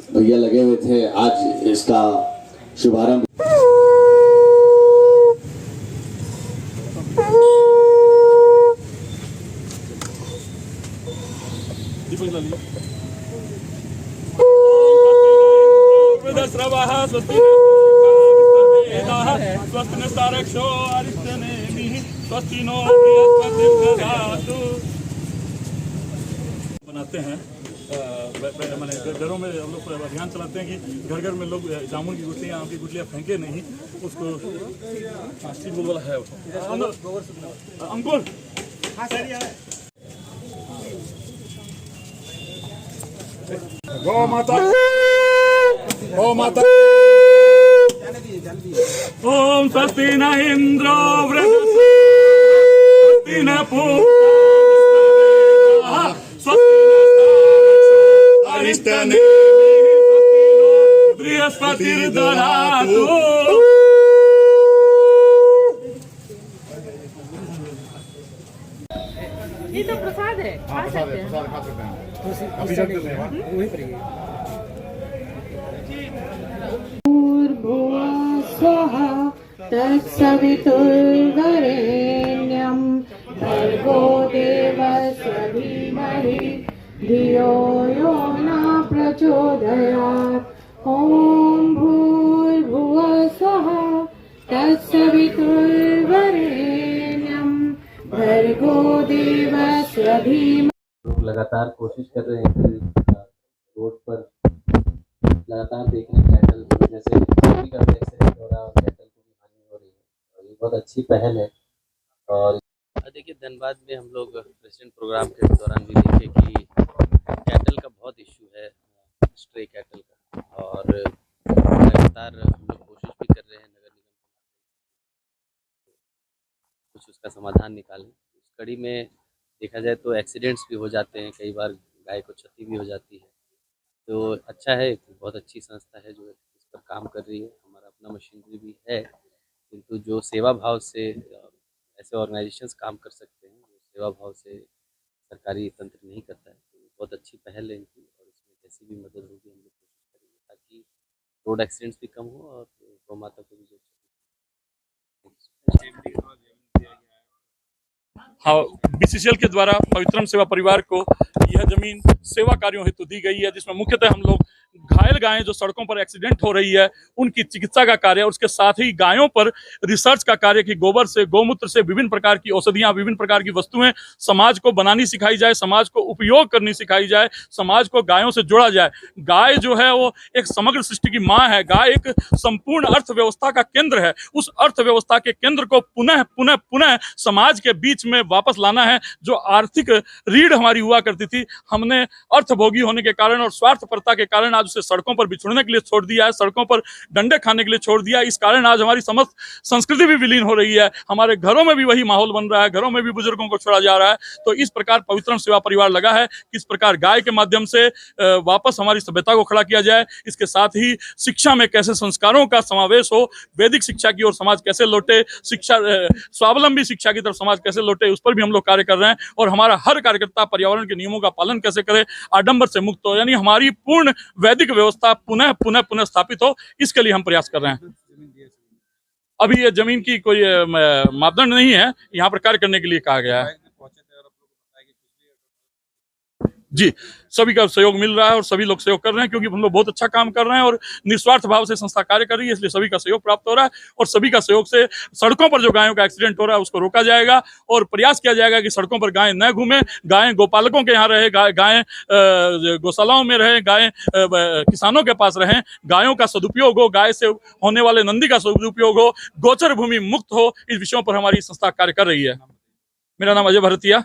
भैया लगे हुए थे आज इसका शुभारंभ। बनाते हैं मैंने घरों में हम लोग अभियान चलाते हैं कि घर घर में लोग जामुन की गुठलियाँ आम की गुठलियाँ फेंके नहीं, उसको सील वाला है अंकुर। गौ माता गौ माता ओम स्वस्ति न इंद्रो वृद्धि न बृहस्पतिर्दधातु। ये तो प्रसाद है, खा सकते हैं। प्रसाद खा सकते हैं, अभी जब वही करिए। भूर्भुवः स्वः तत्सवितुर्वरेण्यं भर्गो देवस्य धीमहि धियो यो न प्रचोदयात्। ॐ भूर्भुवः स्वः तत्सवितुर्वरेण्यं भर्गो देवस्य धीमहि। लोग लगातार कोशिश कर रहे हैं कि रोड पर लगातार देखने कैटल की वजह से भी का एक्सीडेंट हो रहा है और कैटल को भी हानि हो रही है, और ये बहुत अच्छी पहल है। और देखिए धनबाद में हम लोग प्रेसिडेंट प्रोग्राम के दौरान भी देखे कि कैटल का बहुत इशू है, स्ट्रे कैटल का, और लगातार हम लोग कोशिश भी कर रहे हैं नगर निगम कुछ उसका समाधान निकालें। इस कड़ी में देखा जाए तो एक्सीडेंट्स भी हो जाते हैं, कई बार गाय को क्षति भी हो जाती है। तो अच्छा है, बहुत अच्छी संस्था है जो इस पर काम कर रही है। हमारा अपना मशीनरी भी है, किंतु जो सेवा भाव से ऐसे ऑर्गेनाइजेशंस काम कर सकते हैं, जो सेवा भाव से सरकारी तंत्र नहीं करता है, तो बहुत अच्छी पहल है इनकी, और इसमें जैसी भी मदद होगी हम लोग कोशिश करेंगे ताकि रोड एक्सीडेंट्स भी कम हो और गौ माता को भी जो हाँ, बीसीसीएल के द्वारा पवित्रम सेवा परिवार को यह जमीन सेवा कार्यों हेतु दी गई है, जिसमें मुख्यतः हम लोग घायल गायें जो सड़कों पर एक्सीडेंट हो रही है उनकी चिकित्सा का कार्य, और उसके साथ ही गायों पर रिसर्च का कार्य कि गोबर से, गौमूत्र से विभिन्न प्रकार की औषधियां, विभिन्न प्रकार की वस्तुएं समाज को बनानी सिखाई जाए, समाज को उपयोग करनी सिखाई जाए, समाज को गायों से जोड़ा जाए। गाय जो है वो एक समग्र सृष्टि की माँ है, गाय एक संपूर्ण अर्थव्यवस्था का केंद्र है। उस अर्थव्यवस्था के केंद्र को पुनः पुनः पुनः समाज के बीच में वापस लाना है। जो आर्थिक रीढ़ हमारी हुआ करती थी, हमने अर्थभोगी होने के कारण और स्वार्थपरता के कारण आज उसे सड़कों पर बिछुड़ने के लिए छोड़ दिया है, सड़कों पर डंडे खाने के लिए छोड़ दिया है। इस कारण आज हमारी समस्त संस्कृति भी विलीन हो रही है, हमारे घरों में भी वही माहौल बन रहा है, घरों में भी बुजुर्गों को छोड़ा जा रहा है। तो इस प्रकार पवित्रम सेवा परिवार लगा है कि इस प्रकार गाय के माध्यम से वापस हमारी सभ्यता को खड़ा किया जाए। इसके साथ ही शिक्षा में कैसे संस्कारों का समावेश हो, वैदिक शिक्षा की ओर समाज कैसे लौटे, शिक्षा स्वावलंबी शिक्षा की तरफ समाज कैसे लौटे, उस पर भी हम लोग कार्य कर रहे हैं। और हमारा हर कार्यकर्ता पर्यावरण के नियमों का पालन कैसे करे, आडंबर से मुक्त हो, यानी हमारी पूर्ण वैदिक व्यवस्था पुनः पुनः पुनः स्थापित हो, इसके लिए हम प्रयास कर रहे हैं। अभी ये जमीन की कोई मापदंड नहीं है, यहाँ पर कार्य करने के लिए कहा गया है। जी, सभी का सहयोग मिल रहा है और सभी लोग सहयोग कर रहे हैं, क्योंकि हम लोग बहुत अच्छा काम कर रहे हैं और निस्वार्थ भाव से संस्था कार्य कर रही है, इसलिए सभी का सहयोग प्राप्त हो रहा है। और सभी का सहयोग से सड़कों पर जो गायों का एक्सीडेंट हो रहा है उसको रोका जाएगा और प्रयास किया जाएगा कि सड़कों पर गायें न घूमें, गायें गोपालकों के यहाँ रहे, गायें गौशालाओं में रहे, गायें किसानों के पास रहें, गायों का सदुपयोग हो, गाय से होने वाले नंदी का सदुपयोग हो, गोचर भूमि मुक्त हो। इस विषयों पर हमारी संस्था कार्य कर रही है। मेरा नाम अजय भरतिया।